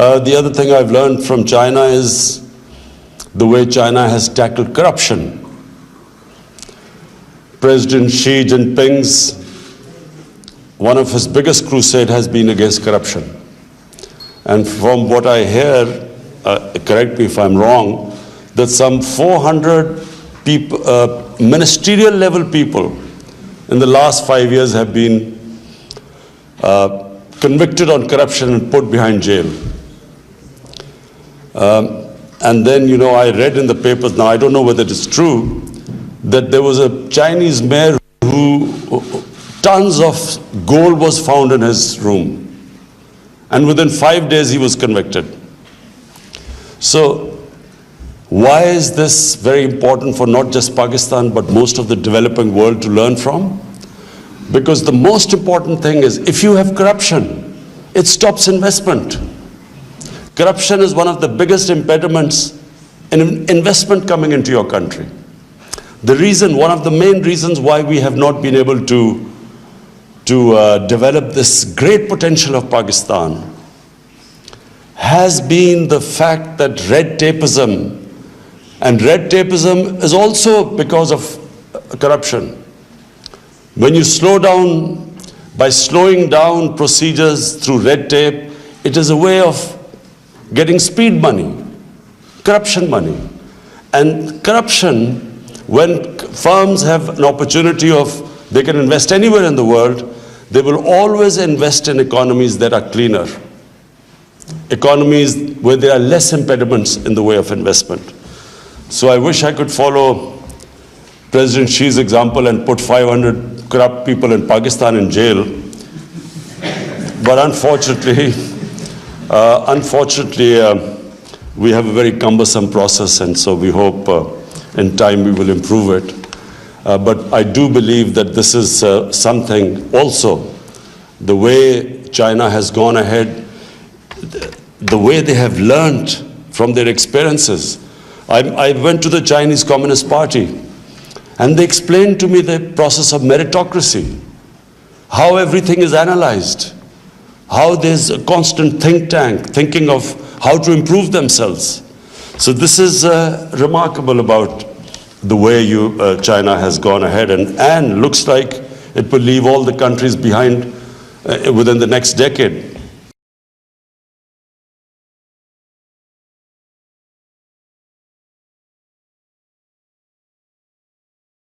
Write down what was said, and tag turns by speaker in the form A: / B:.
A: The other thing I've learned from China is the way China has tackled corruption. President Xi Jinping's, one of his biggest crusade has been against corruption. And from what I hear, correct me if I'm wrong, that some 400 people, ministerial level people in the last 5 years have been convicted on corruption and put behind jail. And then, you know, I read in the papers, now I don't know whether it is true, that there was a Chinese mayor who, tons of gold was found in his room. And within 5 days he was convicted. So, why is this very important for not just Pakistan, but most of the developing world to learn from? Because the most important thing is, if you have corruption, it stops investment. Corruption is one of the biggest impediments in investment coming into your country. The reason, one of the main reasons why we have not been able to develop this great potential of Pakistan has been the fact that red tapeism, and red tapeism is also because of corruption. When you slow down, by slowing down procedures through red tape, it is a way of getting speed money, corruption money. And corruption, when firms have an opportunity of, they can invest anywhere in the world, they will always invest in economies that are cleaner, economies where there are less impediments in the way of investment. So I wish I could follow President Xi's example and put 500 corrupt people in Pakistan in jail. But unfortunately, we have a very cumbersome process, and so we hope in time we will improve it. But I do believe that this is something also, the way China has gone ahead, the way they have learned from their experiences. I went to the Chinese Communist Party, and they explained to me the process of meritocracy, how everything is analyzed, how there's a constant think tank thinking of how to improve themselves. So this is remarkable about the way China has gone ahead, and looks like it will leave all the countries behind within the next decade.